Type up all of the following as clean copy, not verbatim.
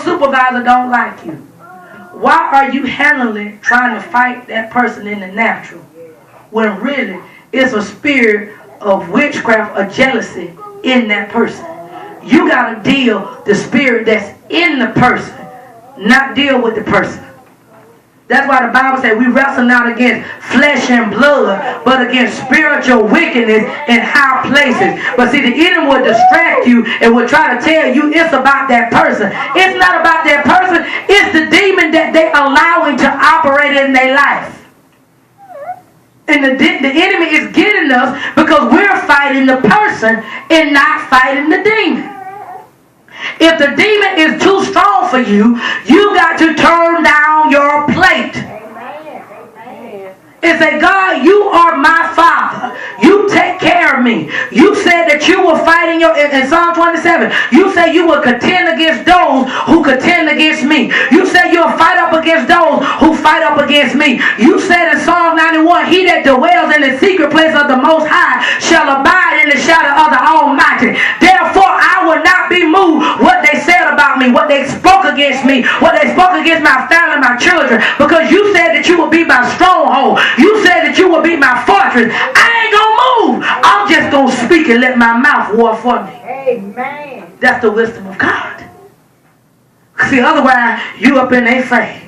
supervisor don't like you, why are you handling trying to fight that person in the natural when really it's a spirit of witchcraft or jealousy in that person? You got to deal the spirit that's in the person, not deal with the person. That's why the Bible says we wrestle not against flesh and blood, but against spiritual wickedness in high places. But see, the enemy will distract you and will try to tell you it's about that person. It's not about that person. It's the demon that they allowing to operate in their life. And the enemy is getting us because we're fighting the person and not fighting the demon. If the demon is too strong for you, you got to turn down your plate. Amen. And say, God, you are my Father. You take care of me. You said that you were fighting in Psalm 27. You said you will contend against those who contend against me. You said you'll fight up against those who fight up against me. You said in Psalm 91, he that dwells in the secret place of the Most High shall abide in the shadow of the Almighty. Therefore, I will not be moved what they said about me, what they spoke against me, what they spoke against my family, my children, because you said that you will be my stronghold. You said that you will be my fortress. I ain't gonna move. I'm just gonna speak and let my mouth war for me. Amen. That's the wisdom of God. See, otherwise, you up in their face.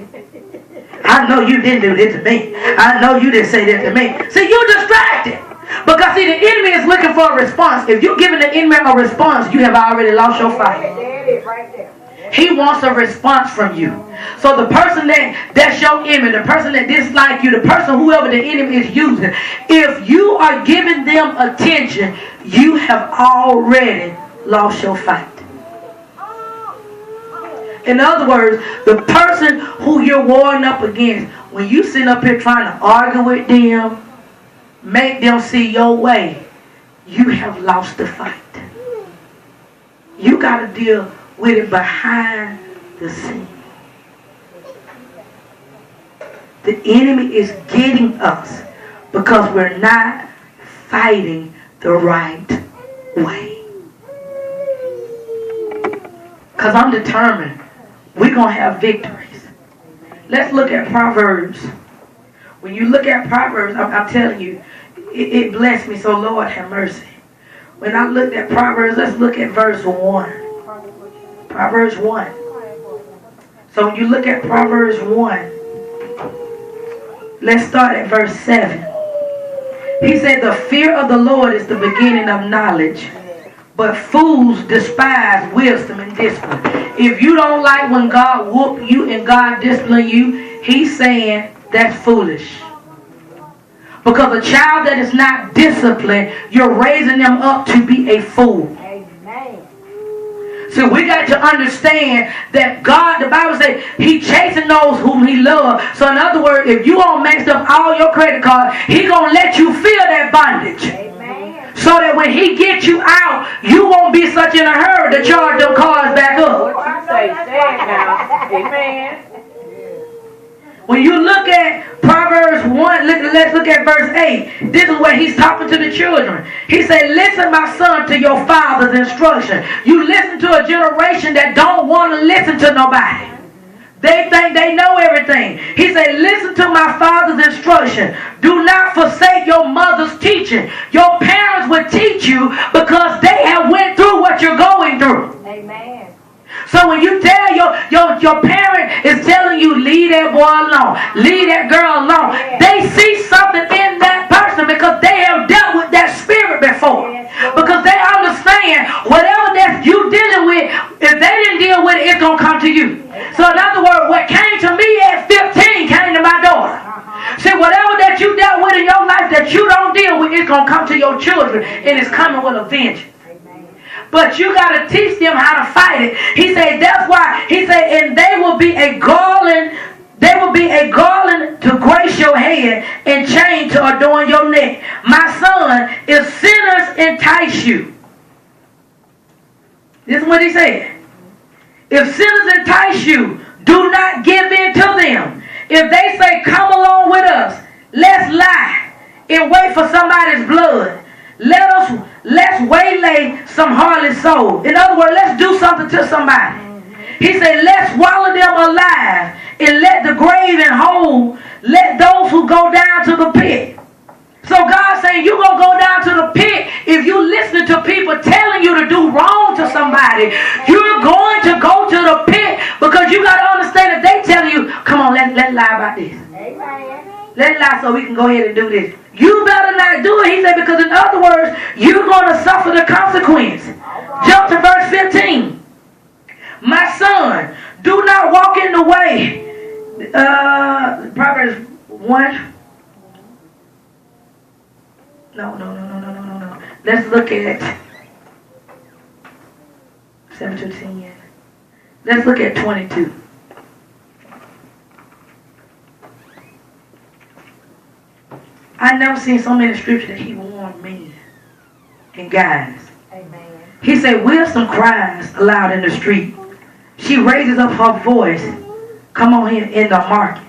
I know you didn't do this to me. I know you didn't say this to me. See, you're distracted. Because see, the enemy is looking for a response. If you're giving the enemy a response, you have already lost your fight. There it is, right there. He wants a response from you. So the person that's your enemy, the person that dislikes you, the person whoever the enemy is using, if you are giving them attention, you have already lost your fight. In other words, the person who you're warring up against, when you sit up here trying to argue with them, make them see your way, you have lost the fight. You got to deal with it behind the scene. The enemy is getting us because we're not fighting the right way. Because I'm determined we're going to have victories. Let's look at Proverbs. When you look at Proverbs, I'm telling you, it blessed me, so Lord have mercy. When I looked at Proverbs, let's look at verse 1. Proverbs 1. So when you look at Proverbs 1, let's start at verse 7. He said, the fear of the Lord is the beginning of knowledge, but fools despise wisdom and discipline. If you don't like when God whoop you and God discipline you, he's saying that's foolish. Because a child that is not disciplined, you're raising them up to be a fool. Amen. So we got to understand that God, the Bible says, he chasing those whom he loves. So in other words, if you all messed up all your credit cards, he going to let you feel that bondage. Amen. So that when he gets you out, you won't be such in a hurry to charge them cards back up. What you say, now. Amen. When you look at Proverbs 1, let's look at verse 8. This is where he's talking to the children. He said, listen, my son, to your father's instruction. You listen to a generation that don't want to listen to nobody. They think they know everything. He said, listen to my father's instruction. Do not forsake your mother's teaching. Your parents will teach you because they have went through what you're going through. Amen. So when you tell your parent is telling you, leave that boy alone, leave that girl alone, they see something in that person because they have dealt with that spirit before. Because they understand whatever that you dealing with, if they didn't deal with it, it's going to come to you. So in other words, what came to me at 15 came to my daughter. See, whatever that you dealt with in your life that you don't deal with, it's going to come to your children, and it's coming with a vengeance. But you got to teach them how to fight it. He said, that's why, he said, and they will be a garland to grace your head and chain to adorn your neck. My son, if sinners entice you. This is what he said. If sinners entice you, do not give in to them. If they say, come along with us, let's lie and wait for somebody's blood. Let's waylay some harlot soul. In other words, let's do something to somebody. He said, let's swallow them alive and let the grave and hold, let those who go down to the pit. So God's saying you're going to go down to the pit if you listen to people telling you to do wrong to somebody. You're going to go to the pit because you got to understand if they tell you, come on, let's lie about this. Let's lie so we can go ahead and do this. You better not do it, he said, because in other words, you're going to suffer the consequence. Jump to verse 15. My son, do not walk in the way. Proverbs 1. No. Let's look at 7 to 10. Let's look at 22. I never seen so many scriptures that he warned me and guys. Amen. He said, wisdom cries aloud in the street. She raises up her voice. Come on here in the markets.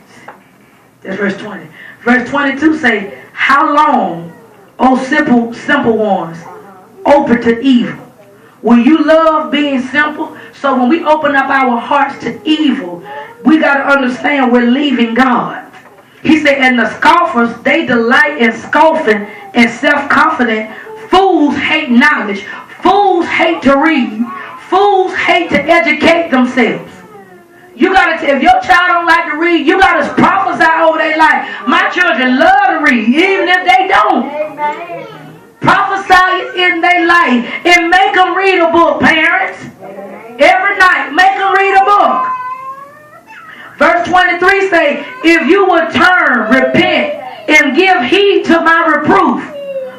That's verse 20. Verse 22 say, how long, O simple ones, open to evil? Will you love being simple? So when we open up our hearts to evil, we got to understand we're leaving God. He said, and the scoffers, they delight in scoffing and self-confident. Fools hate knowledge. Fools hate to read. Fools hate to educate themselves. You got to, if your child don't like to read, you got to prophesy over their life. My children love to read, even if they don't. Amen. Prophesy in their life and make them read a book, parents. Amen. Every night, make them read a book. Verse 23 say, if you would turn, repent, and give heed to my reproof,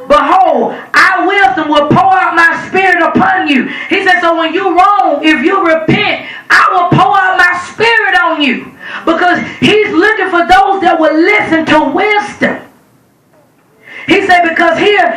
behold, I wisdom will pour out my spirit upon you. He said, so when you wrong, if you repent, I will pour out my spirit on you. Because he's looking for those that will listen to wisdom. He said, because here,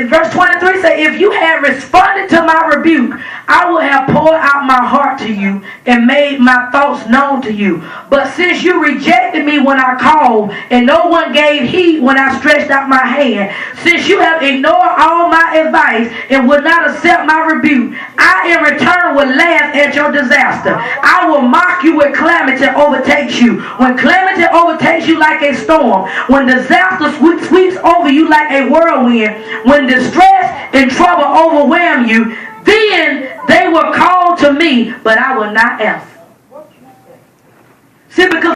verse 23 say, if you had responded to my rebuke, I would have poured out my heart to you and made my thoughts known to you. But since you rejected me when I called, and no one gave heed when I stretched out my hand, since you have ignored all my advice and would not accept my rebuke, I in return will laugh at your disaster. I will mock you when calamity overtakes you. When calamity overtakes you like a storm, when disaster sweeps over you like a whirlwind, when distress and trouble overwhelm you, then they will call to me, but I will not answer. See, because